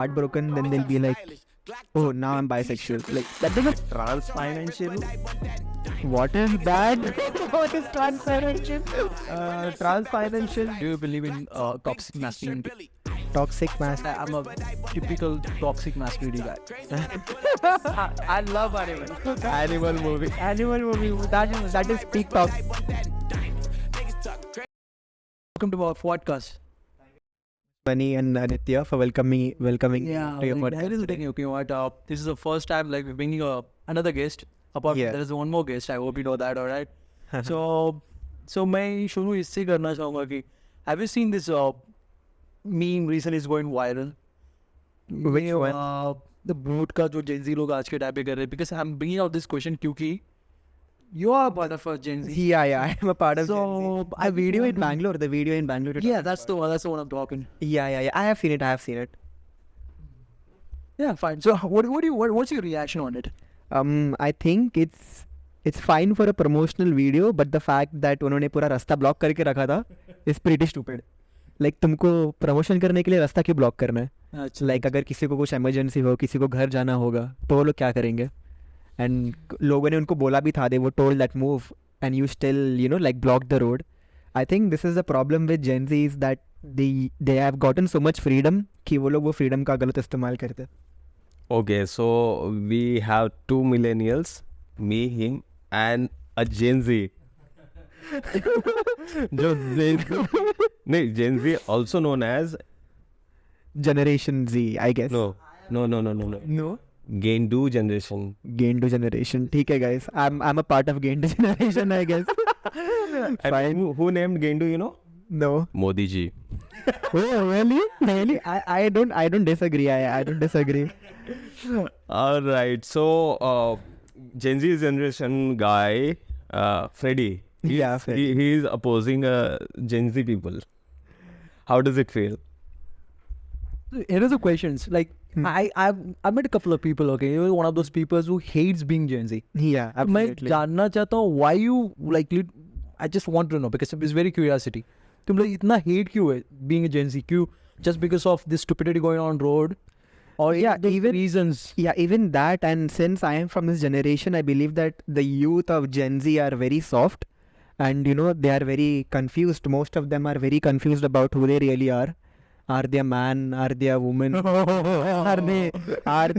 heartbroken, then they'll be like, oh, now I'm bisexual. Like, that doesn't. Trans financial. What is that? What is trans financial? Trans financial. Do you believe in toxic masculinity? Toxic mass. I'm a typical toxic masculinity guy. I love animal. Animal movie. Animal movie. That is peak top. Welcome to our podcast. Bunny and Aditya for welcoming Yeah, to your like, podcast. okay, what? This is the first time like we're bringing another guest. Apart, Yeah. there is one more guest. I hope you know that, all right? so मैं शुरू इससे करना चाहूँगा कि have you seen this meme recently is going viral? Which one? The boot का जो Gen Z लोग आज के टाइम पे कर रहे हैं, because I'm bringing out this question क्योंकि you are part of a Gen Z. Yeah, I'm a part of. So a video in Bangalore. The video in Bangalore. Yeah, that's the one I'm talking. Yeah. I have seen it. Yeah, fine. So what's your reaction on it? I think it's fine for a promotional video, but the fact that उन्होंने पूरा रास्ता block करके रखा था is pretty stupid. Like तुमको promotion करने के लिए रास्ता क्यों ब्लॉक करना है? अच्छा, Like अगर किसी को कुछ इमरजेंसी हो, किसी को घर जाना होगा, तो वो लोग क्या करेंगे? And लोगों ने उनको बोला भी था, they were told that move, and you still like blocked the road. I think this is the problem with Gen Z is that they have gotten so much freedom कि वो लोग वो freedom का गलत इस्तेमाल करते हैं. Okay, so we have two millennials, me, him, and a Gen Z. Gen Z also known as Generation Z, I guess. no. No? Gaindu generation. Gain to generation. ठीक है guys. I'm a part of gain to generation, I guess. And Fine. who named Gaindu? You know? No. Modi ji. Oh, really? I don't disagree. I don't disagree. All right. So Gen Z generation guy, Freddy. Yeah, Freddy. He is opposing Gen Z people. How does it feel? Here are the questions. Like I've met a couple of people. Okay, you're one of those people who hates being Gen Z. Yeah, मैं absolutely. जानना चाहता हूँ why you like. I just want to know because it's very curiosity. तुम लोग इतना hate क्यों है being a Gen Z? क्यों? Just because of this stupidity going on road? Or Yeah, the even- reasons. Yeah, even that, and since I am from this generation, I believe that the youth of Gen Z are very soft, and they are very confused. Most of them are very confused about who they really are. Are they a man? Are they a woman? are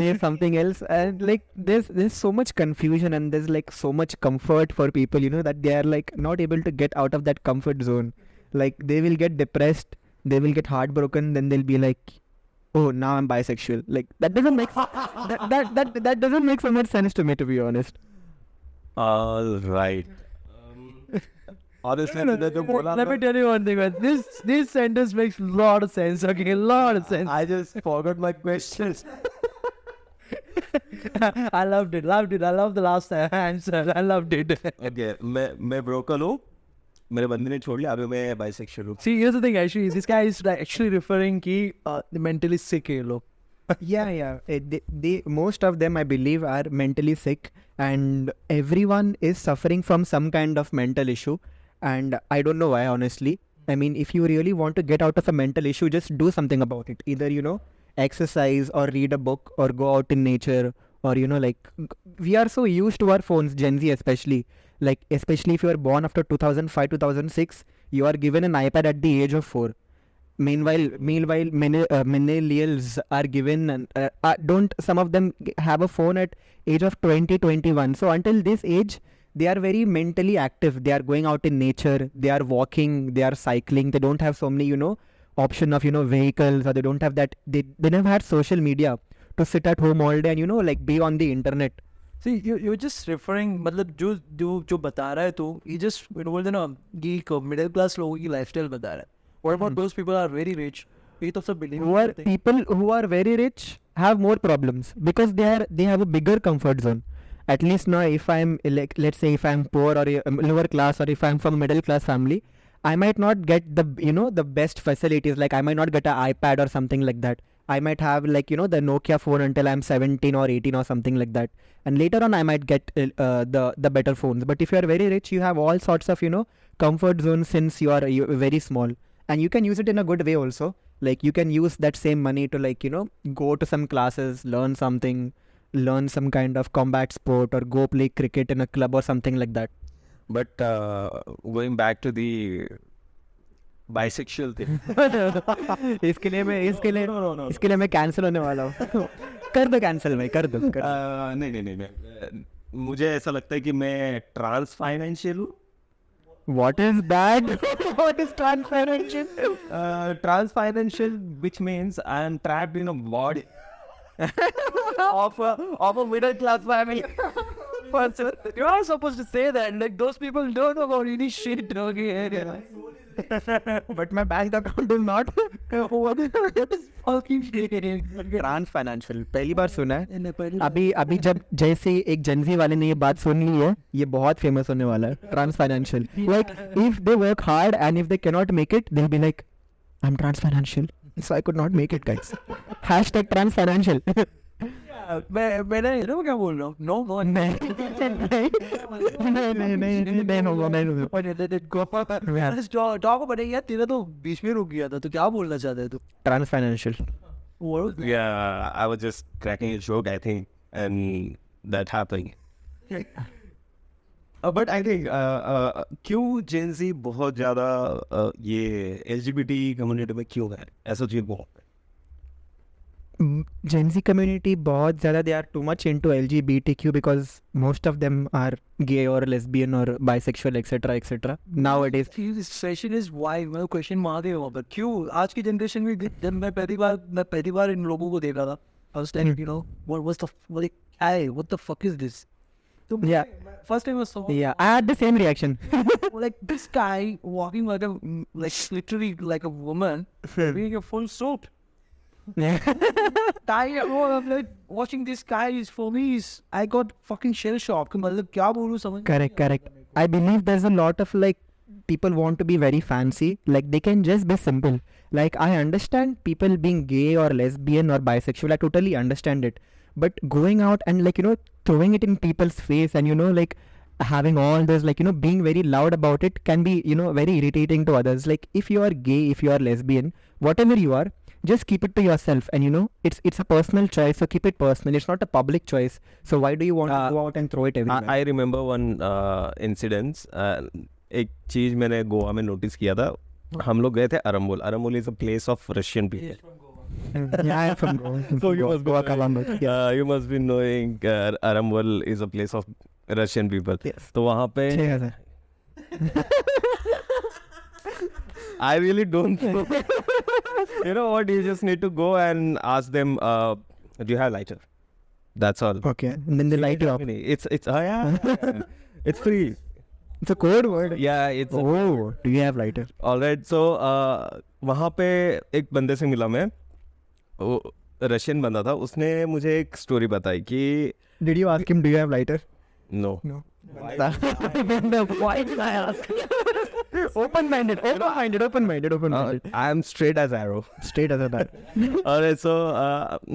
they something else? And like there's so much confusion, and there's like so much comfort for people, that they are like not able to get out of that comfort zone. Like they will get depressed, they will get heartbroken, then they'll be like, oh, now I'm bisexual. Like that doesn't make that doesn't make so much sense to me, to be honest. All right. Honestly, Let me tell you one thing, man. This sentence makes a lot of sense. Okay, a lot of sense. I just forgot my questions. I loved it. I love the last answer. I loved it. Okay, मैं broken हूँ. मेरे बंदे ने छोड़ लिया. अभी मैं bisexual हूँ. See, here's the thing. Actually, this guy is like actually referring कि the mentally sick है ये लोग. Yeah. They most of them, I believe, are mentally sick, and everyone is suffering from some kind of mental issue. And I don't know why, honestly. I mean, if you really want to get out of a mental issue, just do something about it. Either, exercise or read a book or go out in nature, or, we are so used to our phones, Gen Z especially. Like, especially if you are born after 2005, 2006, you are given an iPad at the age of 4. Meanwhile, millennials are given, don't some of them have a phone at age of 20, 21. So until this age, they are very mentally active. They are going out in nature. They are walking. They are cycling. They don't have so many, option of, vehicles, or they don't have that. They never had social media to sit at home all day and, like be on the internet. See, you're just referring, मतलब जो बता रहा है तो ये just बोलते ना ये एक middle class लोगों की lifestyle बता रहा है. What about those people are very rich? ये तो सब believe People who are very rich have more problems because they have a bigger comfort zone. At least now, if I'm like, let's say if I'm poor or lower class, or if I'm from a middle class family, I might not get the the best facilities. Like I might not get an iPad or something like that. I might have like the Nokia phone until I'm 17 or 18 or something like that. And later on I might get the better phones. But if you are very rich, you have all sorts of comfort zones since you are very small, and you can use it in a good way also. Like you can use that same money to like, you know, go to some classes, learn something, learn some kind of combat sport, or go play cricket in a club or something like that. But going back to the bisexual thing. इसके लिए मैं cancel होने वाला हूँ. कर दो cancel भाई, कर दो. नहीं नहीं नहीं नहीं मुझे ऐसा लगता है कि मैं ट्रांस फाइनेंशियल हूँ. What is that? What is transparency? Trans financial, which means I am trapped in a body of a middle class family. You are supposed to say that. Like those people don't know about any shit. Okay. But my bank account is not. What is fucking shit? Trans financial पहली बार सुना है. अभी जब जैसे एक Gen Z वाले ने ये बात सुन ली है, ये बहुत फेमस होने वाला है. Trans financial, like if they work hard and if they can not make it, they will be like I am trans financial, so I could not make it guys. Hashtag trans financial. मैंने you know क्या बोल रहा हूँ? No. नहीं Let's talk about it. यार तेरा तो बीच में रुक गया था. तो क्या बोलना चाहता है तू? Trans financial. Yeah, I was just cracking a joke, I think, and that happened. But I think क्यों Gen Z बहुत ज़्यादा ये LGBT कम्युनिटी में क्यों है ऐसा चीज़ बहुत है. Gen Z community बहुत ज़्यादा they are too much into LGBTQ because most of them are gay or lesbian or bisexual etc etc nowadays. This session is why मैं क्वेश्चन मार दे पर क्यों आज की जनरेशन में जब मैं पहली बार इन लोगों को देखा था, I was like, you know, what the fuck is this? So Yeah. First time I saw Yeah, I had the same reaction. like this guy walking like literally like a woman wearing a full suit. I'm like watching this guy is for me is I got fucking shell shocked. मतलब क्या बोलूँ समझ. Correct. I believe there's a lot of like people want to be very fancy. Like they can just be simple. Like I understand people being gay or lesbian or bisexual. I totally understand it. But going out and like, you know, throwing it in people's face and, you know, like having all this, like, you know, being very loud about it can be, you know, very irritating to others. Like if you are gay, if you are lesbian, whatever you are, just keep it to yourself. And, you know, it's a personal choice. So keep it personal. It's not a public choice. So why do you want to go out and throw it everywhere? I remember one incident. एक चीज़ मैंने गोवा में notice किया था. हम लोग गए थे Arambol. Arambol is a place of Russian people. Yeah, I am from Goa. So you must Goa Kalamba. Yeah. You must be knowing Arambol is a place of Russian people. Yes. तो वहाँ पे 6,000. I really don't know. You know what? You just need to go and ask them. Do you have lighter? That's all. Okay. And then they light you up. It's yeah. It's free. It's a code word. Yeah, it's Oh, do you have lighter? Alright. So वहाँ पे एक बंदे से मिला मैं. वो Russian बंदा था. उसने मुझे एक स्टोरी बताई कि Did you ask him, do you have lighter? No. No. Why did I ask? Open-minded. I am straight as arrow. Straight as a bat. अरे सो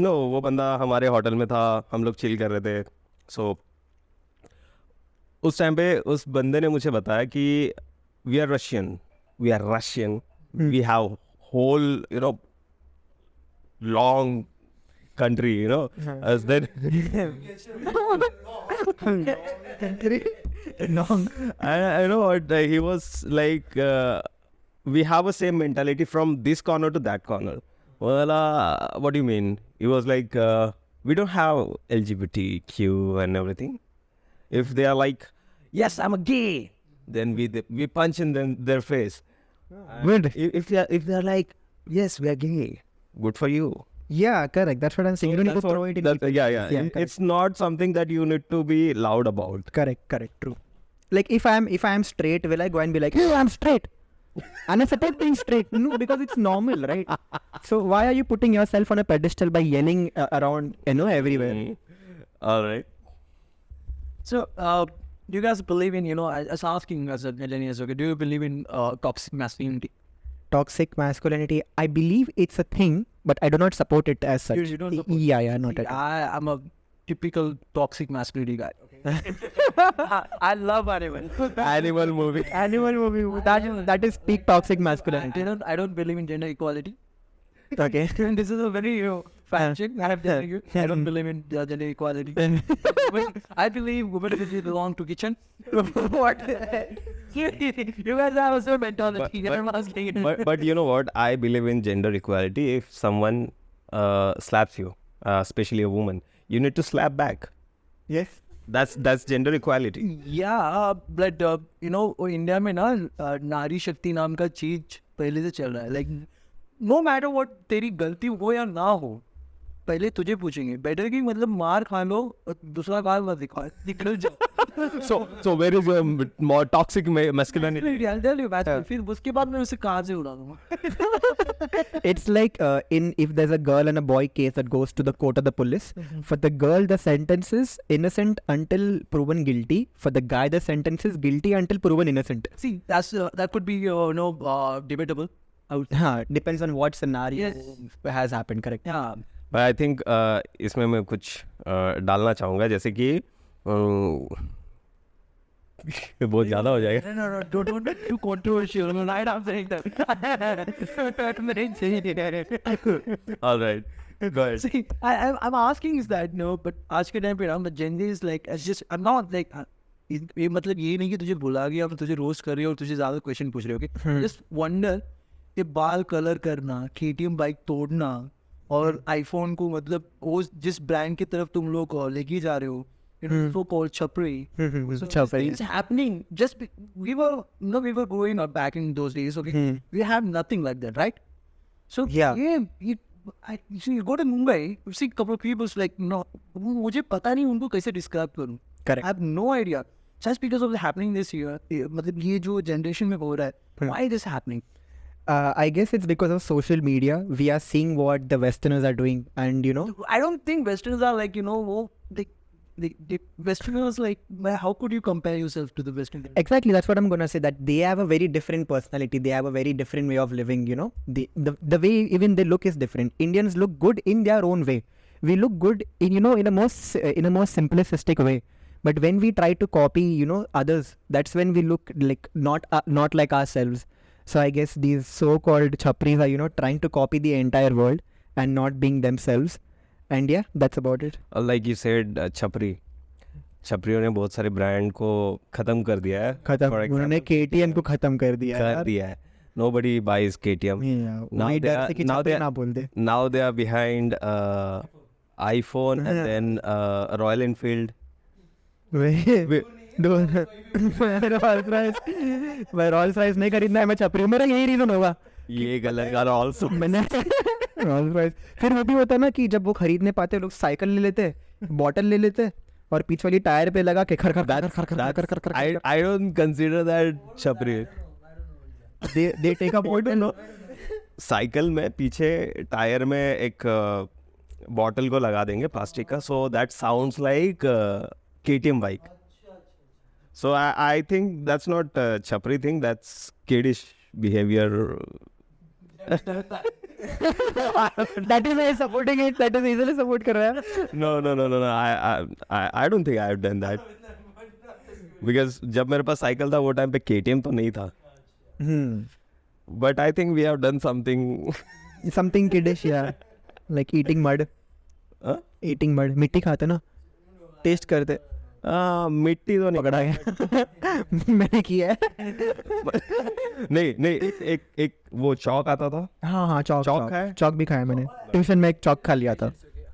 नो, वो बंदा हमारे होटल में था. हम लोग चिल कर रहे थे. सो उस टाइम पे उस बंदे ने मुझे बताया कि we are Russian, we have whole you know long country, you know, as then Long. I know what he was like. We have a same mentality from this corner to that corner. Well, what do you mean? He was like, we don't have LGBTQ and everything. If they are like, yes, I'm a gay, then we punch in their face. Good. If they are like, yes, we are gay, good for you. Yeah, correct. That's what I'm saying. You don't need to throw it in. Yeah. correct. It's not something that you need to be loud about. Correct. True. Like if I'm straight, will I go and be like, hey, I'm straight? And I said being straight. No, because it's normal, right? So why are you putting yourself on a pedestal by yelling around, you know, everywhere? All right. So, do you guys believe in, you know, I was asking as a millennials, okay, do you believe in toxic masculinity? Toxic masculinity, I believe it's a thing, but I do not support it as such. You don't support Yeah, not at all. I'm a typical toxic masculinity guy. I love animal. Animal movie. Animal movie. That is peak toxic masculinity. I don't believe in gender equality. Okay. And this is a very fact check. I have to tell you, I don't believe in gender equality. I believe women belong to kitchen. What? You guys have a certain mentality. I'm asking you. but you know what? I believe in gender equality. If someone slaps you, especially a woman, you need to slap back. Yes. That's gender equality. Yeah, but you know, India में ना नारी शक्ति नाम का चीज पहले से चल रहा है. Like no matter what, तेरी गलती हो या ना हो, पहले तुझे पूछेंगे. बेटर कि मतलब मार खा लो और दूसरा काल मत दिखाओ, निकल जाओ. So where is your more toxic masculinity? I'll tell you, फिर उसके बाद मैं उसे कहाँ से उड़ा दूंगा. It's like if there's a girl and a boy case that goes to the court of the police. For the girl, the sentence is innocent until proven guilty. For the guy, the sentence is guilty until proven innocent. See, that could be debatable. Depends on what scenario has happened. Correct. Yeah. But I think इसमें मैं कुछ डालना चाहूँगा, जैसे कि बहुत ज़्यादा हो जाएगा. No, don't be too controversial. No, I'm saying that. All right, go ahead. See, I'm asking is that no, but आज के टाइम पे ना Gen Z is like, it's just I'm not like ये मतलब ये नहीं कि तुझे बुला गया, हम तुझे रोस्ट कर रहे हो और तुझे ज़्यादा क्वेश्चन पूछ रहे हो. Okay? Just wonder ये बाल कलर करना, KTM बाइक तोड़ना और आईफोन को मतलब वो जिस ब्रांड की तरफ तुम लोग लेके जा रहे हो, so called chapri. So Chapri. it's happening. We were growing up back in those days. Okay, we have nothing like that, right? So you go to Mumbai, you see a couple of people like, no, मुझे पता नहीं उनको कैसे describe करूँ. Correct. I have no idea. Just because of the happening this year, मतलब ये जो generation में हो रहा है, why is this happening? I guess it's because of social media. We are seeing what the Westerners are doing, and I don't think Westerners are like the Westerners like. How could you compare yourself to the Westerners? Exactly, that's what I'm gonna say. That they have a very different personality. They have a very different way of living. The way even they look is different. Indians look good in their own way. We look good in in a more simplistic way. But when we try to copy others, that's when we look like not like ourselves. So I guess these so-called chapris are trying to copy the entire world and not being themselves. And yeah, that's about it. Like you said, छपरियों ने बहुत सारे brand को खत्म कर दिया है. उन्होंने KTM को खत्म कर दिया है. Nobody buys KTM. Now they are behind iPhone and then Royal Enfield. मैं रॉल्स रॉयस नहीं खरीदना है, मैं छपरी. मेरा यही रीजन होगा. ये गलत का रॉल्स मैंने रॉल्स रॉयस. फिर वो भी होता है ना कि जब वो खरीद नहीं पाते, लोग साइकिल ले लेते, बॉटल ले लेते और पीछे वाली टायर पे लगा के खर. I don't consider that छपरी. They take a bottle. Cycle में पीछे टायर में एक बॉटल को लगा देंगे प्लास्टिक का, so that sounds like KTM bike. So I think that's not a chapri thing, that's kiddish behavior. That is why supporting it. That is easily support कर रहा है. No. I don't think I have done that. Because जब मेरे पास cycle था वो time पे KTM तो नहीं था. But I think we have done something kiddish, yeah. Like eating mud. Eating mud. मिट्टी खाते ना, टेस्ट करते. मिट्टी तो नहीं पकड़ा गया. मैंने किया है. नहीं एक वो चौक आता था. हाँ चौक खाया. चौक भी खाया मैंने. ट्यूशन में एक चौक खा लिया था.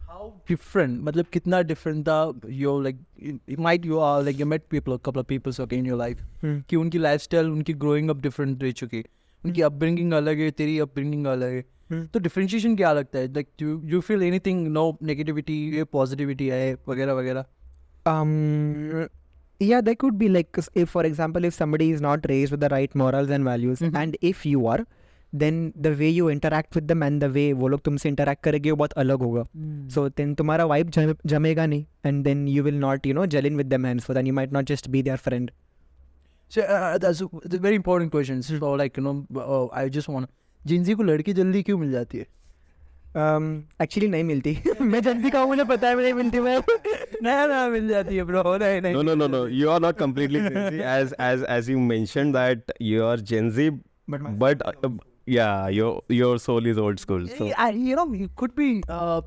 How different, मतलब कितना different था. You met people, a couple of people in your life, कि उनकी lifestyle, उनकी growing up different रह चुकी, उनकी upbringing अलग है, तेरी upbringing अलग है. तो differentiation क्या लगता है? Like do you feel anything, no negativity, positivity है वगैरह वगैरह? Yeah, there could be, like, if for example if somebody is not raised with the right morals and values, and if you are, then the way you interact with them and the way वो लोग तुमसे interact करेंगे वो बहुत अलग होगा. So then तुम्हारा vibe जमेगा नहीं, and then you will not gel in with them henceforth, and you might not just be their friend. So that's a very important question. So like I just want, Gen Z को लड़की जल्दी क्यों मिल जाती है? Actually नहीं मिलती. मैं Gen Z का हूँ, मुझे पता है नहीं मिलती. मैं ना मिल जाती है bro. नहीं. No. You are not completely Gen Z. As you mentioned that you are Gen Z, but Yeah, your soul is old school. So You could be, how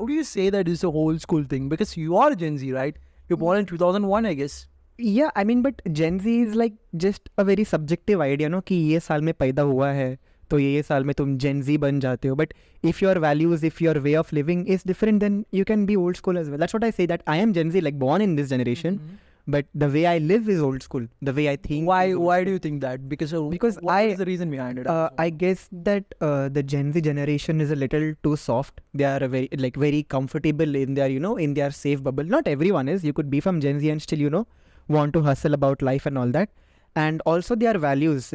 do you say that is a old school thing? Because you are Gen Z, right? You're born in 2001, I guess. Yeah, I mean, but Gen Z is like just a very subjective idea, no? कि ये साल में पैदा हुआ है तो ये साल में तुम Gen Z बन जाते हो. But if your values, if your way of living is different, then you can be old school as well. That's what I say, that I am Gen Z, like born in this generation, but the way I live is old school. The way I think. Why do you think that? Because what is the reason behind it? I guess that the Gen Z generation is a little too soft. They are very comfortable in their in their safe bubble. Not everyone is. You could be from Gen Z and still want to hustle about life and all that. And also their values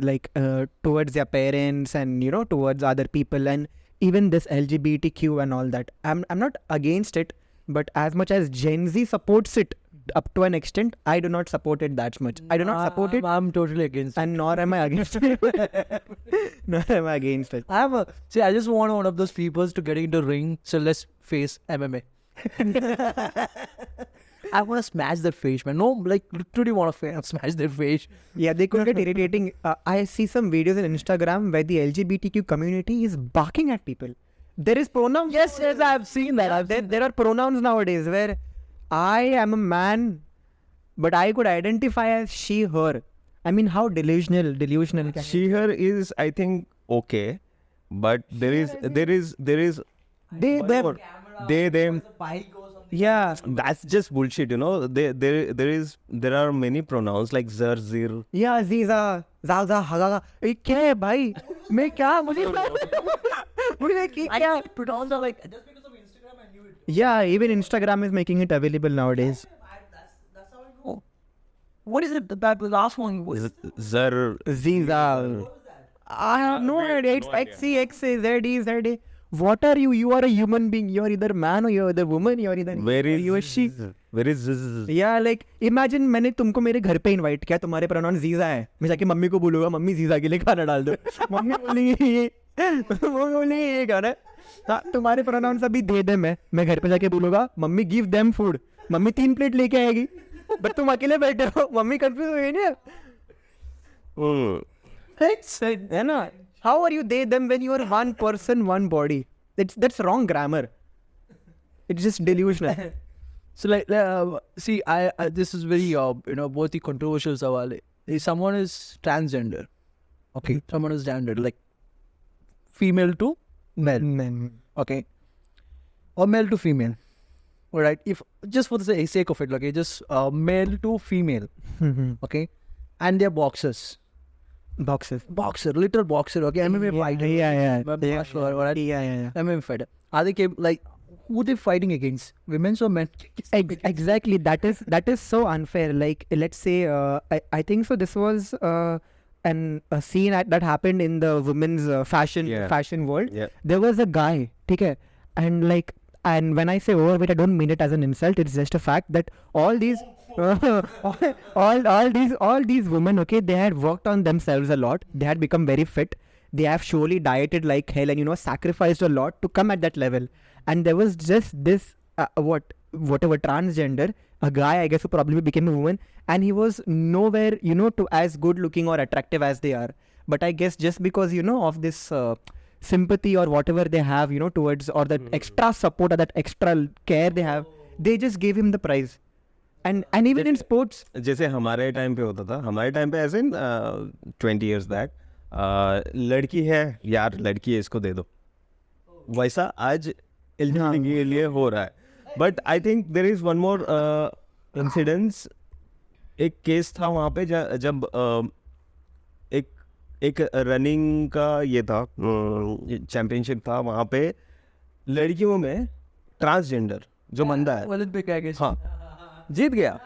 towards their parents and towards other people, and even this LGBTQ and all that. I'm not against it, but as much as Gen Z supports it up to an extent, I do not support it that much. I do not support it, I'm totally against it. and nor am I against it. Nor am I against it. I just want one of those people to get into ring, so let's face MMA. I want to smash their face, man. No, like literally want to smash their face. Yeah, they could get irritating. I see some videos on Instagram where the LGBTQ community is barking at people. There is pronouns. Yes, I've seen that. There are pronouns nowadays where I am a man, but I could identify as she, her. I mean, how delusional can she her is, I think, okay, but there is they them. they them. Yeah. That's just bullshit, there are many pronouns like zar, zir. Yeah, Ziza, Zaza, Hagaga. ये क्या है भाई? मैं क्या मुझे क्या? Pronouns are like, just because of Instagram I knew it. Yeah, even Instagram is making it available nowadays. That's how I know. What is it? The last one was Zar. Ziza. I have no idea. It's XCXA, ZE. What are you? You are a human being. You are either man or you are either woman. You are either you or she. Where is this? Yeah, like imagine मैंने तुमको मेरे घर पे invite किया, तुम्हारे pronoun जीजा है, मैं जाके मम्मी को बोलूंगा मम्मी जीजा के लिए खाना डाल दो. मम्मी बोलेंगी ये खाना है. तुम्हारे प्रोनाउंस अभी दे दे. मैं घर पे जाके बोलूंगा mummy give them food. Mummy 3 plate लेके आएगी, बट तुम अकेले बैठे हो. मम्मी कंफ्यूज हो गई ना. है ना? How are you they them when you are one person, one body? That's wrong grammar. It's just delusional. so see, I this is very both the controversial sawal. If someone is transgender, okay, someone is gender like female to male, okay, or male to female. All right, if just for the sake of it, okay, just male to female, okay, and they're boxers. Boxer, literal boxer, okay, MMA fighter. Yeah. Alright? Yeah. MMA fighter. Are they like, who they fighting against? Women or men? Exactly. That is so unfair. Like, let's say, I think so. This was a scene that happened in the women's fashion world. Yeah. There was a guy, okay, and when I say overweight, I don't mean it as an insult. It's just a fact that all these women, okay, they had worked on themselves a lot. They had become very fit. They have surely dieted like hell and sacrificed a lot to come at that level. And there was just this whatever transgender, a guy, I guess, who probably became a woman, and he was nowhere to as good looking or attractive as they are. But I guess just because of this sympathy or whatever they have towards, or that extra support or that extra care they have, they just gave him the prize. And even in sports, जैसे हमारे time पे होता था, हमारे time पे ऐसे 20 years back, लड़की है यार, लड़की है, इसको दे दो, वैसा आज LGBT के लिए हो रहा है. But I think there is one more incidence. एक केस था वहाँ पे जब एक रनिंग का ये था, चैंपियनशिप था, वहाँ पे लड़कियों में ट्रांसजेंडर जो बंदा है, हाँ, जीत गया.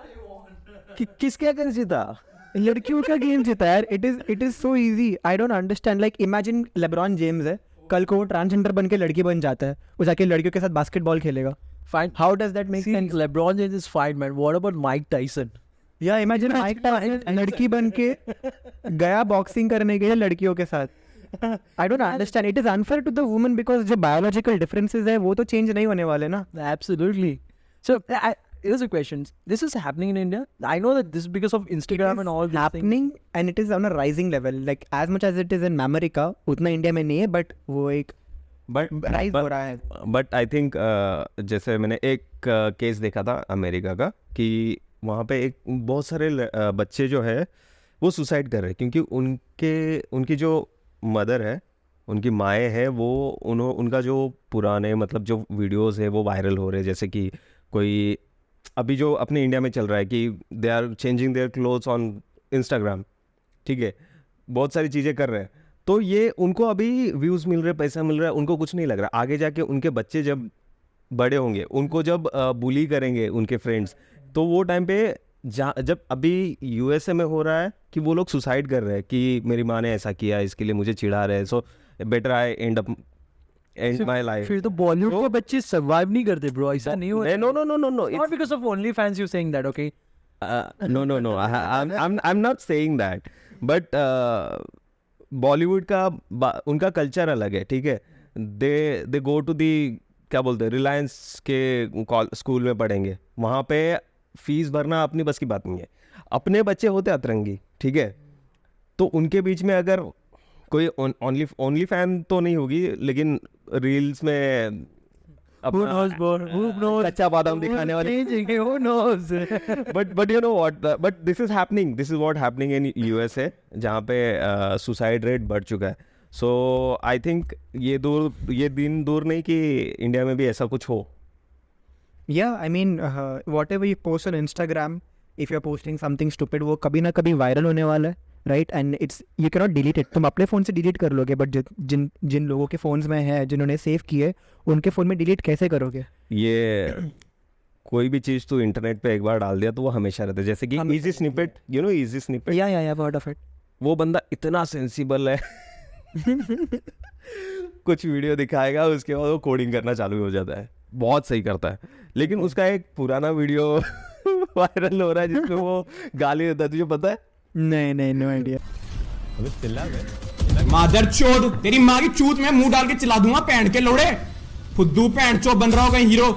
किसके अगेंस्ट जीता? लड़कियों का गेम जीता यार. It is so easy. I don't understand. Like imagine LeBron James है, कल को वो ट्रांसजेंडर बन के लड़की बन जाता है, वो जाके लड़कियों के साथ बास्केटबॉल खेलेगा. Fine. How does that make sense? LeBron James is fine, man. What about Mike Tyson? Yeah, imagine Mike Tyson लड़की बन के गया बॉक्सिंग करने के लिए लड़कियों के साथ. I don't understand. It is unfair to the woman because जो biological differences है वो तो change नहीं होने वाले ना. Absolutely. So here's a question. This is happening in India. I know that this is because of Instagram and all this happening and it is on a rising level. Like as much as it is in America, उतना India में नहीं है, but वो एक rise हो रहा है. But I think जैसे मैंने एक केस देखा था अमेरिका का कि वहाँ पे एक बहुत सारे बच्चे जो है वो सुसाइड कर रहे हैं क्योंकि उनकी जो मदर है, उनकी माएँ है, वो उनका जो पुराने मतलब जो वीडियोस है वो वायरल हो रहे हैं. जैसे कि कोई अभी जो अपने इंडिया में चल रहा है कि they are changing their clothes on Instagram, ठीक है, बहुत सारी चीज़ें कर रहे हैं. तो ये उनको अभी व्यूज़ मिल रहे, पैसा मिल रहा है, उनको कुछ नहीं लग रहा. आगे जाके उनके बच्चे जब बड़े होंगे, उनको जब बुली करेंगे उनके फ्रेंड्स, तो वो टाइम पे जब अभी यूएसए में हो रहा है कि वो लोग सुसाइड कर रहे हैं कि मेरी माँ ने ऐसा किया, इसके लिए मुझे चिढ़ा रहे हैं, so better I and my life. फिर तो बॉलीवुड के बच्चे सर्वाइव नहीं करते ब्रो. ऐसा नहीं होता. No. Not because of OnlyFans you saying that, okay? No. I'm not saying that. But Bollywood का उनका कल्चर अलग है, ठीक है. दे गो टू दी क्या बोलते हैं, रिलायंस के स्कूल में पढ़ेंगे, वहाँ पे फीस भरना अपनी बस की बात नहीं है. अपने बच्चे होते अतरंगी, ठीक है, तो उनके बीच में अगर कोई ओनली फैन तो नहीं होगी, लेकिन रील्स में Who knows, bro? Who knows? कच्चा बादाम दिखाने वाले. Who knows? but you know what, but this is what happening in USA, जहाँ पे सुसाइड रेट बढ़ चुका है. सो आई थिंक ये दिन दूर नहीं कि इंडिया में भी ऐसा कुछ हो. Yeah, I mean, whatever you post on Instagram, if you're posting something stupid, वो कभी ना कभी वायरल होने वाला है, right? And you cannot delete it. तुम अपने फ़ोन से डिलीट कर लोगे, बट जिन लोगों के फ़ोन्स में है, जिन्होंने सेव किए, उनके फ़ोन में डिलीट कैसे करोगे? ये कोई भी चीज़ तो इंटरनेट पे एक बार डाल दिया तो वो हमेशा रहता है. जैसे कि easy snippet, easy snippet. Yeah, I've heard of it. वो बंदा इतना सेंसिबल है कुछ वीडियो दिखाएगा, उसके बाद वो कोडिंग करना चालू हो जाता है, बहुत सही करता है. लेकिन उसका एक पुराना वीडियो वायरल हो रहा है जिसमें वो गाली देता है, तुझे पता है? नहीं, नो आइडिया. अबे चिल्ला बे. मादर चोद, तेरी माँ की चूत में मुंह डाल के चिल्ला दूंगा. पैंट के लोड़े फुद्दू पैंट चो बन रहा हो कहीं हीरो.